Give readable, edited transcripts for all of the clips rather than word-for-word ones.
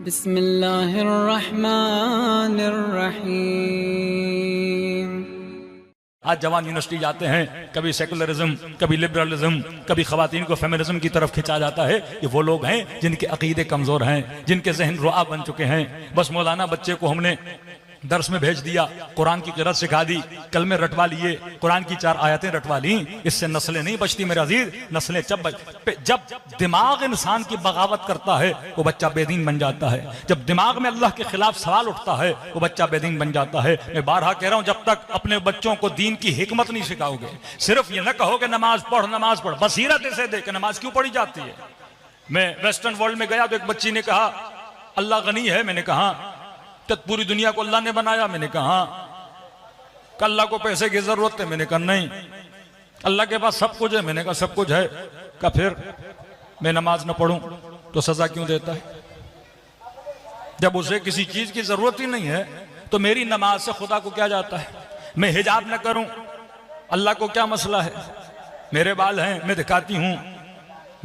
बिस्मिल्लाहिर्रहमानिर्रहीम। आज जवान यूनिवर्सिटी जाते हैं, कभी सेकुलरिज्म, कभी लिबरलिज्म, कभी खवातीन को फेमिनिज्म की तरफ खिंचा जाता है। ये वो लोग हैं जिनके अकीदे कमजोर हैं, जिनके जहन रुआ बन चुके हैं। बस मौलाना बच्चे को हमने दर्स में भेज दिया, कुरान की क़िरात सिखा दी, कलमे रटवा लिए, कुरान की 4 आयतें रटवा ली, इससे नस्लें नहीं बचती मेरे अजीज। नस्लें जब दिमाग इंसान की बगावत करता है वो बच्चा बेदीन बन जाता है। जब दिमाग में अल्लाह के खिलाफ सवाल उठता है वो बच्चा बेदीन बन जाता है। मैं बारहा कह रहा हूं, जब तक अपने बच्चों को दीन की हिकमत नहीं सिखाओगे, सिर्फ ये न कहोगे नमाज पढ़, बसीरत इसे दे कि नमाज क्यों पढ़ी जाती है। मैं वेस्टर्न वर्ल्ड में गया तो एक बच्ची ने कहा अल्लाह गनी है। मैंने कहा पूरी दुनिया को अल्लाह ने बनाया। मैंने कहा अल्लाह को पैसे की जरूरत है। मैंने कहा नहीं, अल्लाह के पास सब कुछ है। मैंने कहा सब कुछ है। का फिर मैं नमाज न पढ़ूं तो सजा क्यों देता है? जब उसे किसी चीज की जरूरत ही नहीं है तो मेरी नमाज से खुदा को क्या जाता है? मैं हिजाब न करूं, अल्लाह को क्या मसला है? मेरे बाल हैं, मैं दिखाती हूं,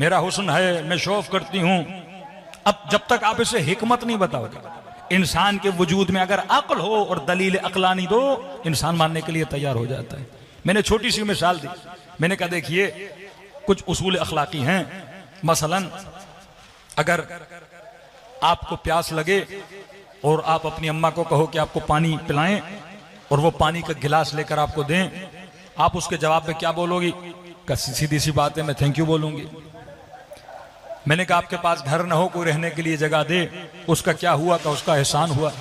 मेरा हुस्न है, मैं शौफ करती हूं। अब जब तक आप इसे हिकमत नहीं बताओगे, इंसान के वजूद में अगर अक्ल हो और दलील अक्लानी दो, इंसान मानने के लिए तैयार हो जाता है। मैंने छोटी सी मिसाल दी। मैंने कहा देखिए कुछ उसूल अखलाकी हैं। मसलन अगर आपको प्यास लगे और आप अपनी अम्मा को कहो कि आपको पानी पिलाएं और वो पानी का गिलास लेकर आपको दें, आप उसके जवाब में क्या बोलोगी? सीधी सी बात है, मैं थैंक यू बोलूंगी। मैंने कहा आपके पास घर न हो, कोई रहने के लिए जगह दे, उसका क्या हुआ? का उसका एहसान हुआ।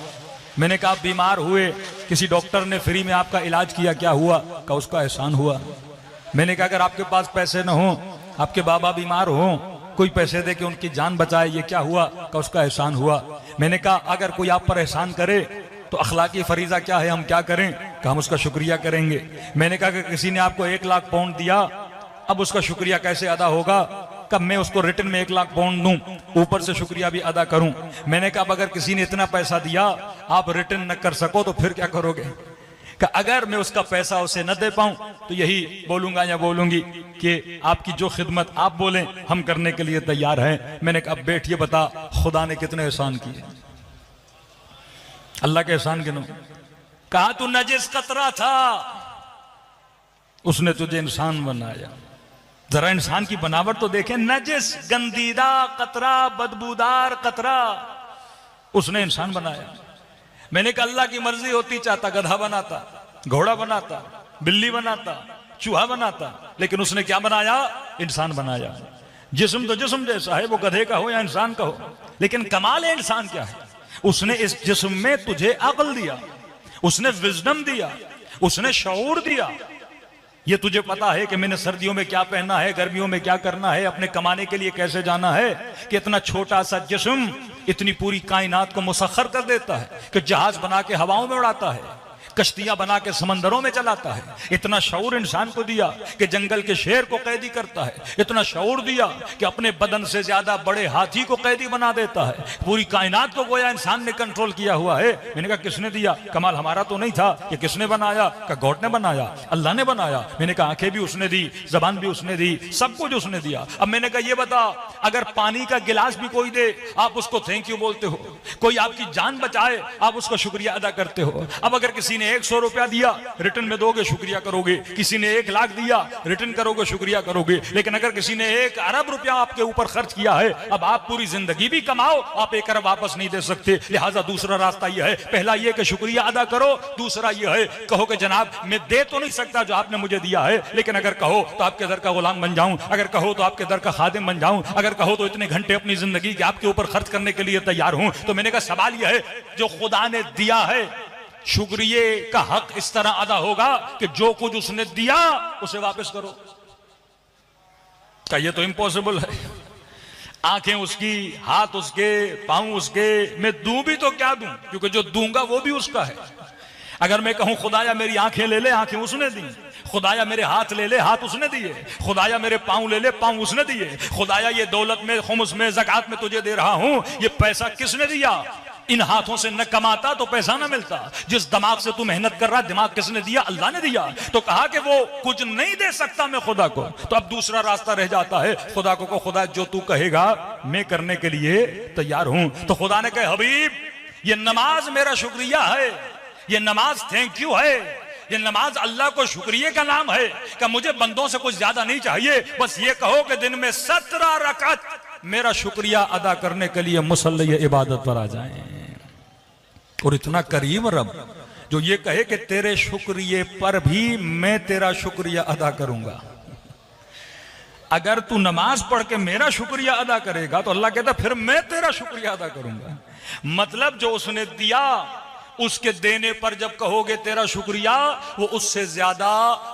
मैंने कहा आप बीमार हुए, किसी डॉक्टर ने फ्री में आपका इलाज किया, क्या हुआ? का उसका एहसान हुआ। मैंने कहा अगर आपके पास पैसे न हो, आपके बाबा बीमार हो, कोई पैसे दे के उनकी जान बचाए, ये क्या हुआ? का उसका एहसान हुआ। मैंने कहा अगर कोई आप पर एहसान करे तो अखलाकी फरीजा क्या है, हम क्या करें? कि हम उसका शुक्रिया करेंगे। मैंने कहा कि किसी ने आपको 1 लाख पाउंड दिया, अब उसका शुक्रिया कैसे अदा होगा? कब मैं उसको रिटर्न में 1 लाख पाउंड दूं, ऊपर से शुक्रिया भी अदा करूं। मैंने कहा अगर किसी ने इतना पैसा दिया आप रिटर्न न कर सको तो फिर क्या करोगे? कि अगर मैं उसका पैसा उसे न दे पाऊं तो यही बोलूंगा या बोलूंगी कि आपकी जो खिदमत आप बोलें हम करने के लिए तैयार हैं। मैंने कहा अब बैठिए, बता खुदा ने कितने एहसान किए? अल्लाह के एहसान गिनो। कहा तू नजिस कतरा था, उसने तुझे इंसान बनाया। जरा इंसान की बनावट तो देखें, नजिस गंदीदा कतरा, बदबूदार कतरा, उसने इंसान बनाया। मैंने कहा अल्लाह की मर्जी होती चाहता गधा बनाता, घोड़ा बनाता, बिल्ली बनाता, चूहा बनाता, लेकिन उसने क्या बनाया? इंसान बनाया। जिस्म तो जिस्म जैसा है, वो गधे का हो या इंसान का हो, लेकिन कमाल है इंसान क्या है? उसने इस जिस्म में तुझे अक्ल दिया, उसने विजडम दिया, उसने शऊर दिया। ये तुझे पता है कि मैंने सर्दियों में क्या पहनना है, गर्मियों में क्या करना है, अपने कमाने के लिए कैसे जाना है। कि इतना छोटा सा जिस्म इतनी पूरी कायनात को मुसख्खर कर देता है, कि जहाज बना के हवाओं में उड़ाता है, कश्तियां बना के समंदरों में चलाता है। इतना शऊर इंसान को दिया कि जंगल के शेर को कैदी करता है। इतना शऊर दिया कि अपने बदन से ज्यादा बड़े हाथी को कैदी बना देता है। पूरी कायनात को गोया इंसान ने कंट्रोल किया हुआ है। मैंने कहा किसने दिया? कमाल हमारा तो नहीं था। कि किसने बनाया? का गॉड ने बनाया, अल्लाह ने बनाया। मैंने कहा आंखें भी उसने दी, जबान भी उसने दी, सब कुछ उसने दिया। अब मैंने कहा ये बता, अगर पानी का गिलास भी कोई दे आप उसको थैंक यू बोलते हो? कोई आपकी जान बचाए आप उसका शुक्रिया अदा करते हो? अब अगर किसी ने 100 रुपया दिया रिटर्न में दोगे, शुक्रिया करोगे। किसी ने 1 लाख दिया रिटर्न करोगे, शुक्रिया करोगे। लेकिन अगर किसी ने 1 अरब रुपया आपके ऊपर खर्च किया है, अब आप पूरी जिंदगी भी कमाओ, आप 1 अरब वापस नहीं दे सकते। लिहाजा दूसरा रास्ता यह है, पहला यह कि शुक्रिया अदा करो, दूसरा यह है कहो कि जनाब मैं दे तो नहीं सकता जो आपने मुझे दिया है, लेकिन अगर कहो तो आपके दर का गुलाम बन जाऊं, अगर कहो तो आपके दर का खादिम बन जाऊं, अगर कहो तो इतने घंटे अपनी जिंदगी के आपके ऊपर खर्च करने के लिए तैयार हूं। तो मैंने कहा सवाल यह है, जो खुदा ने दिया है शुक्रिया का हक इस तरह अदा होगा कि जो कुछ उसने दिया उसे वापस करो। क्या ये तो इम्पॉसिबल है? आंखें उसकी, हाथ उसके, पांव उसके, मैं दूं भी तो क्या दूं, क्योंकि जो दूंगा वो भी उसका है। अगर मैं कहूं खुदाया मेरी आंखें ले ले, आंखें उसने दी। खुदाया मेरे हाथ ले ले, हाथ उसने दिए। खुदाया मेरे पांव ले ले, पांव उसने दिए। खुदाया ये दौलत में, खुमुस में, ज़कात में तुझे दे रहा हूं, ये पैसा किसने दिया? इन हाथों से न कमाता तो पैसा न मिलता। जिस दिमाग से तू मेहनत कर रहा, दिमाग किसने दिया? अल्लाह ने दिया। तो कहा कि वो कुछ नहीं दे सकता मैं खुदा को, तो अब दूसरा रास्ता रह जाता है खुदा को खुदा जो तू कहेगा मैं करने के लिए तैयार हूं। तो खुदा ने कहा हबीब, ये नमाज मेरा शुक्रिया है, ये नमाज थैंक यू है, ये नमाज अल्लाह को शुक्रिया का नाम है कि मुझे बंदों से कुछ ज्यादा नहीं चाहिए, बस ये कहो कि दिन में 17 रकात मेरा शुक्रिया अदा करने के लिए मुसल्ले इबादत पर आ जाएं। और इतना करीम रब जो ये कहे कि तेरे शुक्रिया पर भी मैं तेरा शुक्रिया अदा करूंगा। अगर तू नमाज पढ़ के मेरा शुक्रिया अदा करेगा तो अल्लाह कहता फिर मैं तेरा शुक्रिया अदा करूंगा। मतलब जो उसने दिया उसके देने पर जब कहोगे तेरा शुक्रिया, वो उससे ज्यादा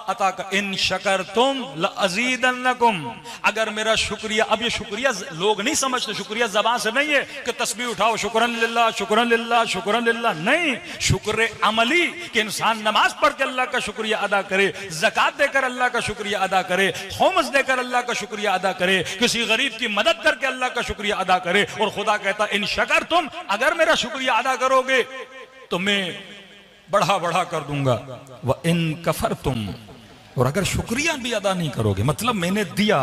अता कर। इन शकर तुम लअज़ीदन्नकुम, अगर मेरा शुक्रिया, अब ये शुक्रिया लोग नहीं समझते, शुक्रिया जबान से नहीं है कि तस्बीह उठाओ शुक्रन लिल्लाह शुक्रन लिल्लाह शुक्रन लिल्लाह, नहीं, शुक्र अमली कि इंसान नमाज पढ़ के अल्लाह का शुक्रिया अदा करे, ज़कात देकर अल्लाह का शुक्रिया अदा करे, खुम्स देकर अल्लाह का शुक्रिया अदा करे, किसी गरीब की मदद करके अल्लाह का शुक्रिया अदा करे। और खुदा कहता इन शकर तुम, अगर मेरा शुक्रिया अदा करोगे तो मैं बढ़ा बढ़ा कर दूंगा, व इन कफर तुम, और अगर शुक्रिया भी अदा नहीं करोगे, मतलब मैंने दिया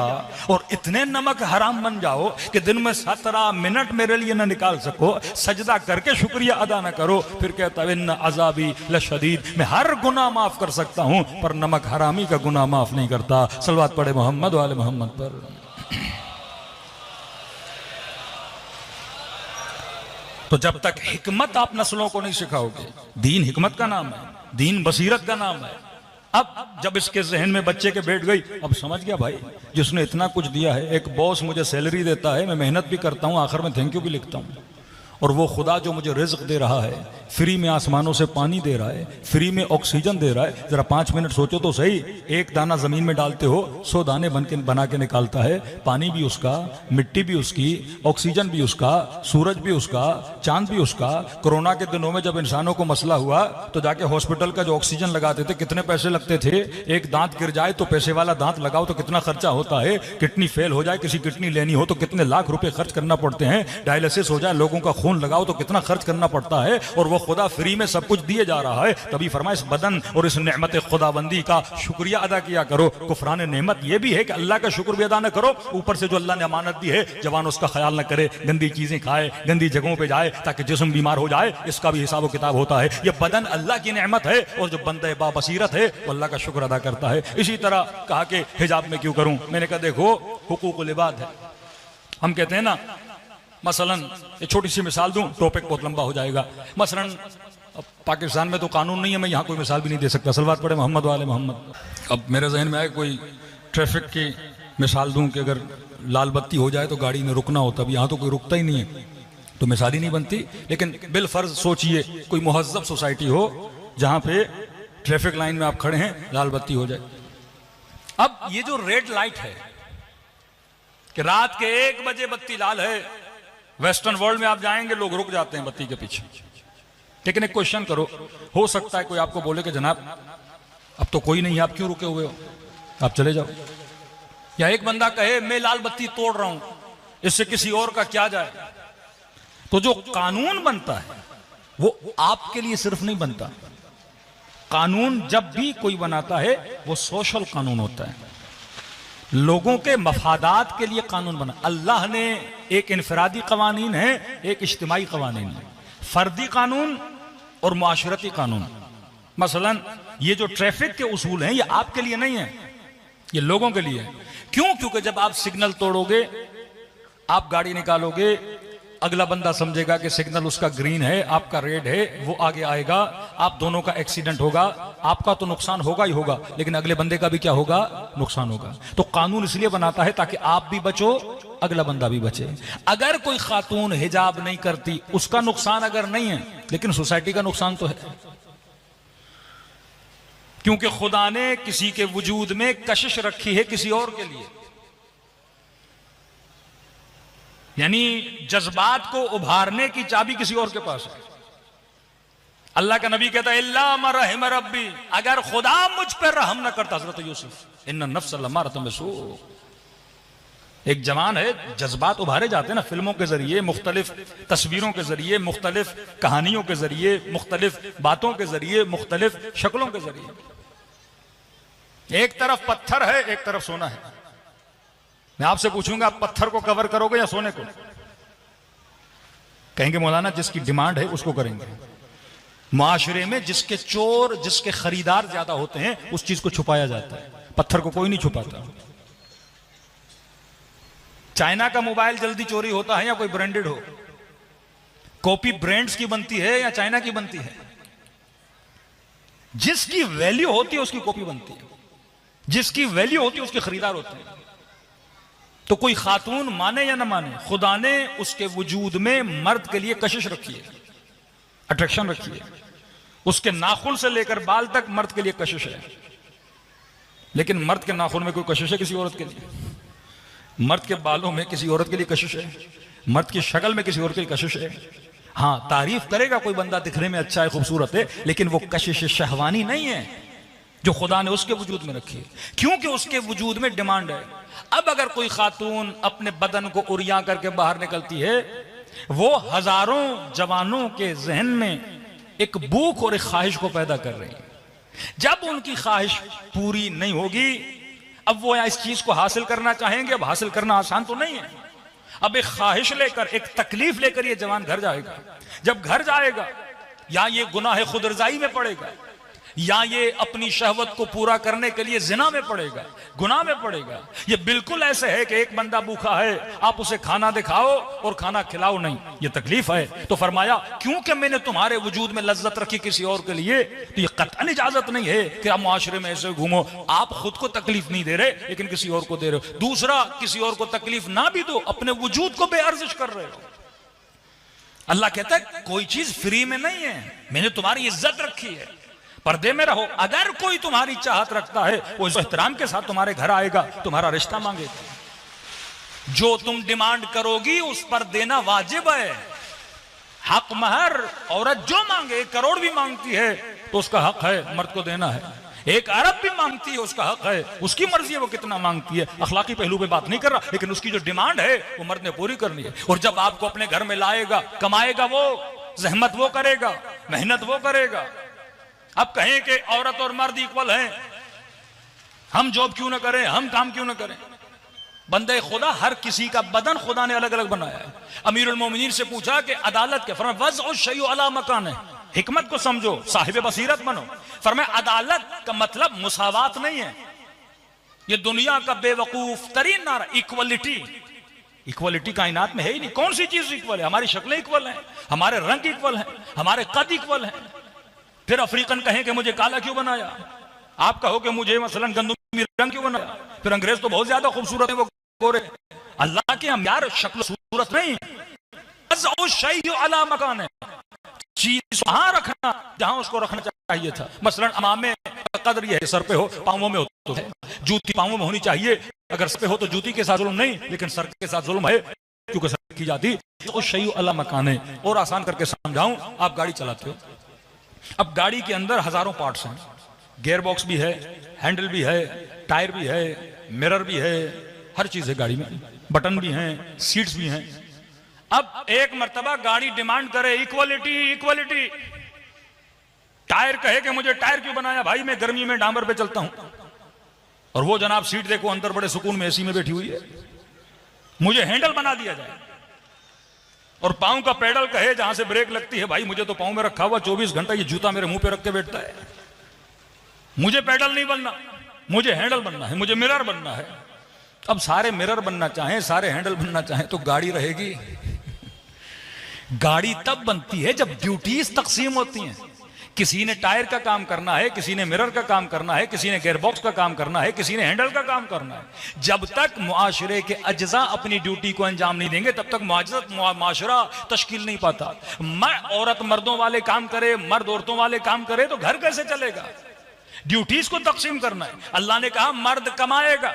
और इतने नमक हराम बन जाओ कि दिन में 17 मिनट मेरे लिए ना निकाल सको, सजदा करके शुक्रिया अदा ना करो, फिर कहता है इन्न अज़ाबी लशदीद, मैं हर गुनाह माफ कर सकता हूं पर नमक हरामी का गुनाह माफ नहीं करता। सलवात पढ़े मोहम्मद वाले मोहम्मद पर। तो जब तक हिकमत आप नस्लों को नहीं सिखाओगे, दीन हिकमत का नाम है, दीन बसीरत का नाम है। अब जब इसके जहन में बच्चे के बैठ गई, अब समझ गया भाई जिसने इतना कुछ दिया है, एक बॉस मुझे सैलरी देता है, मैं मेहनत भी करता हूं, आखिर में थैंक यू भी लिखता हूं, और वो खुदा जो मुझे रिज्क दे रहा है, फ्री में आसमानों से पानी दे रहा है, फ्री में ऑक्सीजन दे रहा है। जरा 5 मिनट सोचो तो सही, एक दाना जमीन में डालते हो 100 दाने बना के निकालता है। पानी भी उसका, मिट्टी भी उसकी, ऑक्सीजन भी उसका, सूरज भी उसका, चांद भी उसका। कोरोना के दिनों में जब इंसानों को मसला हुआ तो जाके हॉस्पिटल का जो ऑक्सीजन लगाते थे कितने पैसे लगते थे? एक दांत गिर जाए तो पैसे वाला दांत लगाओ तो कितना खर्चा होता है, किडनी फेल हो जाए, किसी किडनी लेनी हो तो कितने लाख रुपए खर्च करना पड़ते हैं, डायलिसिस हो जाए, लोगों का खून लगाओ तो कितना खर्च करना पड़ता है, और वो खुदा फ्री में सब कुछ दिए जा रहा है। तभी फरमाया इस बदन और इस नेमत खुदाबंदी का शुक्रिया अदा किया करो। कुफरान नेमत ये भी है कि अल्लाह का शुक्र भी अदा न करो, ऊपर से जो अल्लाह ने अमानत दी है जवान उसका ख्याल न करे, गंदी चीजें खाए, गंदी जगहों पे जाए ताकि जिस्म बीमार हो जाए, इसका भी हिसाब किताब होता है। ये बदन अल्लाह की नेमत है, और जो बंदा बाबसीरत है वो अल्लाह का शुक्र अदा करता है। इसी तरह कहा कि हिजाब में क्यों करूं, मैंने कहा देखो हुकूकुल इबाद है। हम कहते हैं ना, मसलन एक छोटी सी मिसाल दूं, टॉपिक बहुत लंबा हो जाएगा। मसलन पाकिस्तान में तो कानून नहीं है, मैं यहाँ कोई मिसाल भी नहीं दे सकता। सलवात पढ़े मोहम्मद वाले मोहम्मद। अब मेरे जहन में आए कोई ट्रैफिक की मिसाल दूं कि अगर लाल बत्ती हो जाए तो गाड़ी में रुकना होता, अब यहाँ तो कोई रुकता ही नहीं है, तो मिसाल ही नहीं बनती। लेकिन बिल फर्ज सोचिए कोई मुहज्जब सोसाइटी हो जहाँ पे ट्रैफिक लाइन में आप खड़े हैं, लाल बत्ती हो जाए। अब ये जो रेड लाइट है कि रात के 1 बजे बत्ती लाल है, वेस्टर्न वर्ल्ड में आप जाएंगे लोग रुक जाते हैं बत्ती के पीछे। लेकिन एक क्वेश्चन करो, हो सकता है कोई आपको बोले कि जनाब अब तो कोई नहीं है, आप क्यों रुके हुए हो, आप चले जाओ। या एक बंदा कहे मैं लाल बत्ती तोड़ रहा हूं, इससे किसी और का क्या जाए। तो जो कानून बनता है वो आपके लिए सिर्फ नहीं बनता, कानून जब भी कोई बनाता है वो सोशल कानून होता है, लोगों के मफादात के लिए कानून बना। अल्लाह ने एक इनफरादी कवानीन है, एक इज्तिमाई कवानीन है, फर्दी कानून और मुआशरती कानून। मसलन ये जो ट्रैफिक के उसूल हैं ये आपके लिए नहीं है, ये लोगों के लिए है। क्यों? क्योंकि जब आप सिग्नल तोड़ोगे, आप गाड़ी निकालोगे, अगला बंदा समझेगा कि सिग्नल उसका ग्रीन है, आपका रेड है, वो आगे आएगा, आप दोनों का एक्सीडेंट होगा, आपका तो नुकसान होगा ही होगा, लेकिन अगले बंदे का भी क्या होगा, नुकसान होगा। तो कानून इसलिए बनाता है ताकि आप भी बचो, अगला बंदा भी बचे। अगर कोई खातून हिजाब नहीं करती, उसका नुकसान अगर नहीं है, लेकिन सोसाइटी का नुकसान तो है, क्योंकि खुदा ने किसी के वजूद में कशिश रखी है किसी और के लिए। यानी जज्बात को उभारने की चाबी किसी और के पास है। अल्लाह का नबी कहता है इल्ला मा रहिम रब्बी, अगर खुदा मुझ पर रहम न करता, हजरत यूसुफ, इन्ना नफ्स लम्मारतुम बिस्सू, एक जवान है, जज्बात उभारे जाते हैं ना फिल्मों के जरिए, मुख्तलिफ तस्वीरों के जरिए, मुख्तलिफ कहानियों के जरिए, मुख्तलिफ बातों के जरिए, मुख्तलिफ शक्लों के जरिए। एक तरफ पत्थर है, एक तरफ सोना है। मैं आपसे पूछूंगा, आप पत्थर को कवर करोगे या सोने को? कहेंगे मौलाना जिसकी डिमांड है उसको करेंगे। माशरे में जिसके चोर, जिसके खरीदार ज्यादा होते हैं, उस चीज को छुपाया जाता है। पत्थर को कोई नहीं छुपाता। चाइना का मोबाइल जल्दी चोरी होता है या कोई ब्रांडेड हो? कॉपी ब्रांड्स की बनती है या चाइना की बनती है? जिसकी वैल्यू होती है उसकी कॉपी बनती है, जिसकी वैल्यू होती है उसके खरीदार होते हैं। तो कोई खातून माने या ना माने, खुदा ने उसके वजूद में मर्द के लिए कशिश रखी है, अट्रैक्शन रखी है। उसके नाखून से लेकर बाल तक मर्द के लिए कशिश है। लेकिन मर्द के नाखून में कोई कशिश है किसी औरत के लिए? मर्द के बालों में किसी औरत के लिए कशिश है? मर्द की शक्ल में किसी औरत के लिए कशिश है? हाँ, तारीफ करेगा कोई बंदा, दिखने में अच्छा है, खूबसूरत है, लेकिन वो कशिश शहवानी नहीं है जो खुदा ने उसके वजूद में रखी है, क्योंकि उसके वजूद में डिमांड है। अब अगर कोई खातून अपने बदन को उरिया करके बाहर निकलती है, वो हजारों जवानों के जहन में एक भूख और एक ख्वाहिश को पैदा कर रही है। जब उनकी ख्वाहिश पूरी नहीं होगी, अब वो इस चीज को हासिल करना चाहेंगे। अब हासिल करना आसान तो नहीं है। अब एक ख्वाहिश लेकर, एक तकलीफ लेकर ये जवान घर जाएगा। जब घर जाएगा, या ये गुनाह खुद रज़ाई में पड़ेगा, या ये अपनी शहवत को पूरा करने के लिए जिना में पड़ेगा, गुनाह में पड़ेगा। ये बिल्कुल ऐसे है कि एक बंदा भूखा है, आप उसे खाना दिखाओ और खाना खिलाओ नहीं, ये तकलीफ है। तो फरमाया, क्योंकि मैंने तुम्हारे वजूद में लज्जत रखी किसी और के लिए, तो ये कतई इजाजत नहीं है कि आप मुआशरे में ऐसे घूमो। आप खुद को तकलीफ नहीं दे रहे, लेकिन किसी और को दे रहे हो। दूसरा, किसी और को तकलीफ ना भी दो, अपने वजूद को बेअर्जिश कर रहे हो। अल्लाह कहता है कोई चीज फ्री में नहीं है, मैंने तुम्हारी इज्जत रखी है, पर्दे में रहो। अगर कोई तुम्हारी चाहत रखता है, वो इस एहतराम के साथ तुम्हारे घर आएगा, तुम्हारा रिश्ता मांगेगा। जो तुम डिमांड करोगी उस पर देना वाजिब है। हक महर औरत जो मांगे, 1 करोड़ भी मांगती है तो उसका हक है मर्द को देना है। 1 अरब भी मांगती है, उसका हक है, उसकी मर्जी है वो कितना मांगती है। अखलाकी पहलू पे बात नहीं कर रहा, लेकिन उसकी जो डिमांड है वो मर्द ने पूरी करनी है। और जब आपको अपने घर में लाएगा, कमाएगा वो, जहमत वो करेगा, मेहनत वो करेगा। अब कहें कि औरत और मर्द इक्वल हैं, हम जॉब क्यों ना करें, हम काम क्यों ना करें? बंदे खुदा, हर किसी का बदन खुदा ने अलग अलग बनाया है। अमीरुल मोमिनीन से पूछा कि अदालत के, फरमाया वज़अ शयउ अला मकान है, हिकमत को समझो, साहिब बसीरत बनो। फरमाया अदालत का मतलब मुसावात नहीं है, ये दुनिया का बेवकूफ तरीन नारा, इक्वलिटी। इक्वलिटी कायनात में है ही नहीं। कौन सी चीज इक्वल है? हमारी शक्लें इक्वल हैं, हमारे रंग इक्वल हैं, हमारे कद इक्वल हैं। फिर अफ्रीकन कहें कि मुझे काला क्यों बनाया, आप कहो कि मुझे मसलन गंदमी रंग क्यों बनाया। फिर अंग्रेज तो बहुत ज्यादा खूबसूरत है, वो गोरे। अल्लाह के हम यार शक्ल सूरत नहीं, अला मकान है, चीज वहां रखना जहां उसको रखना चाहिए था। मसलन अमामे कदर ये है, सर पे हो, पांवों में हो तो है, जूती पांवों में होनी चाहिए। अगर सर पे हो तो जूती के साथ जुल्म नहीं, लेकिन सर के साथ जुल्म है, क्योंकि सर की जाती तो शयउ अला मकान है। और आसान करके समझाऊं, आप गाड़ी चलाते हो, अब गाड़ी के अंदर हजारों पार्ट्स हैं, गियर बॉक्स भी है, हैंडल भी है, टायर भी है, मिरर भी है, हर चीज है गाड़ी में, बटन भी हैं, सीट्स भी हैं। अब एक मर्तबा गाड़ी डिमांड करे इक्वलिटी, इक्वलिटी। टायर कहे कि मुझे टायर क्यों बनाया भाई, मैं गर्मी में डांबर पे चलता हूं, और वो जनाब सीट देखो अंदर बड़े सुकून में एसी में बैठी हुई है, मुझे हैंडल बना दिया जाए। और पांव का पेडल कहे जहां से ब्रेक लगती है, भाई मुझे तो पांव में रखा हुआ 24 घंटा ये जूता मेरे मुंह पे रख के बैठता है, मुझे पेडल नहीं बनना, मुझे हैंडल बनना है, मुझे मिरर बनना है। अब सारे मिरर बनना चाहें, सारे हैंडल बनना चाहें तो गाड़ी रहेगी? गाड़ी तब बनती है जब ड्यूटीज तकसीम होती हैं। किसी ने टायर का काम करना है, किसी ने मिरर का काम करना है, किसी ने गियरबॉक्स का काम करना है, किसी ने हैंडल का काम करना है। जब तक मुआशरे के अज्जा अपनी ड्यूटी को अंजाम नहीं देंगे, तब तक मुआशरा तश्कील नहीं पाता। औरत मर्दों वाले काम करे, मर्द औरतों वाले काम करे तो घर कैसे चलेगा? ड्यूटीज को तकसीम करना है। अल्लाह ने कहा मर्द कमाएगा,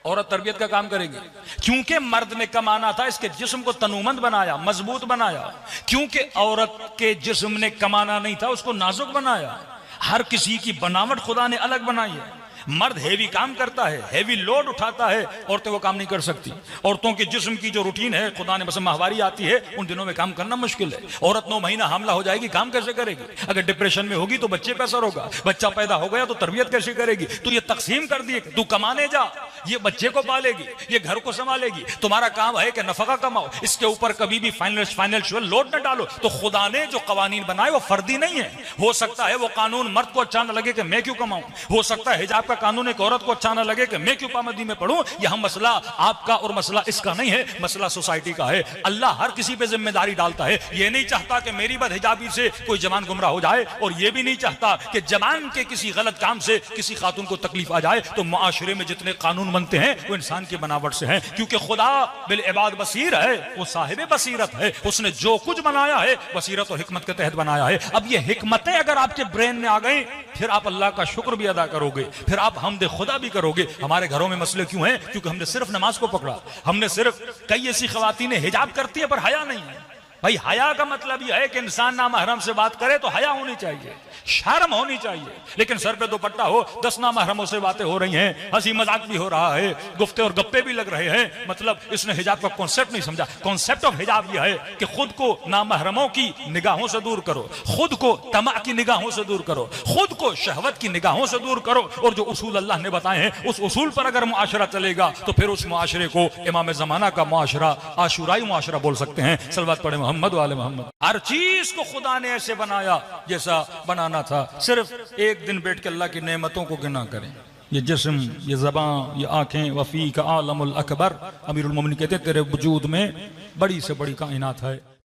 औरत तरबियत का काम करेगी। क्योंकि मर्द ने कमाना था, इसके जिस्म को तनूमंद बनाया, मजबूत बनाया। क्योंकि औरत के जिस्म ने कमाना नहीं था, उसको नाजुक बनाया। हर किसी की बनावट खुदा ने अलग बनाई है। मर्द हेवी काम करता है, हेवी लोड उठाता है, औरतें वो काम नहीं कर सकती। औरतों के जिस्म की जो रूटीन है, खुदा ने बस माहवारी आती है, उन दिनों में काम करना मुश्किल है। औरत 9 महीना हामला हो जाएगी, काम कैसे करेगी? अगर डिप्रेशन में होगी तो बच्चे पे असर होगा, बच्चा पैदा हो गया तो तरबियत कैसे करेगी? तो ये तकसीम कर दिए, तू कमाने जा, ये बच्चे को पालेगी, ये घर को संभालेगी, तुम्हारा काम है कि नफका कमाओ, इसके ऊपर कभी भी फाइनेंशियल लोड न डालो। तो खुदा ने जो कवानीन बनाए वो फर्दी नहीं है। हो सकता है वो कानून मर्द को अच्छा न लगे कि मैं क्यों कमाऊं, हो सकता है हिजाब का कानून एक औरत को अच्छा न लगे कि मैं क्यों पाबंदी में पढ़ूं। यह मसला आपका और मसला इसका नहीं है, मसला सोसाइटी का है। अल्लाह हर किसी पे जिम्मेदारी डालता है। यह नहीं चाहता कि मेरी बदहिजाबी से कोई जवान गुमराह हो जाए, और यह भी नहीं चाहता कि जवान के किसी गलत काम से किसी खातून को तकलीफ आ जाए। तो मुआशरे में जितने कानून बनते हैं वो इंसान की बनावट से हैं, क्योंकि खुदा बिल इबाद बसीर है, वो साहिब बसीरत है। उसने जो कुछ बनाया है बसीरत और हिकमत के तहत बनाया है। अब ये हिकमतें अगर आपके ब्रेन में आ गई, फिर आप अल्लाह का शुक्र भी अदा करोगे, फिर आप हमदे खुदा भी करोगे। हमारे घरों में मसले क्यों हैं? क्योंकि हमने सिर्फ नमाज को पकड़ा, हमने सिर्फ कई ऐसी खवातीनें हिजाब करती है पर हया नहीं है। भाई हया का मतलब यह है कि इंसान नामहरम से बात करे तो हया होनी चाहिए, शर्म होनी चाहिए। लेकिन सर पे दुपट्टा हो, 10 नामहरमों से बातें हो रही हैं, हंसी मजाक भी हो रहा है, गुफ्ते और गप्पे भी लग रहे हैं। मतलब इसने हिजाब का कॉन्सेप्ट नहीं समझा। कॉन्सेप्ट ऑफ हिजाब यह है कि खुद को नामहरमों की निगाहों से दूर करो, खुद को तमा की निगाहों से दूर करो, खुद को शहवत की निगाहों से दूर करो। और जो उसूल अल्लाह ने बताए हैं उस उसूल पर अगर मुआशरा चलेगा तो फिर उस मुआशरे को इमाम ज़माना का मुआशरा, आशुराई मुआशरा बोल सकते हैं। सल्लल्लाहु अलैहि मोहम्मद वाले मोहम्मद। हर चीज को खुदा ने ऐसे बनाया जैसा बनाना था। सिर्फ एक दिन बैठ के अल्लाह की नेमतों को गिना करें। ये जिस्म, ये ज़बान, ये आंखें, वफ़ी का आलमुल अकबर। अमीरुल मोमिनीन कहते तेरे वजूद में बड़ी से बड़ी कायनात है।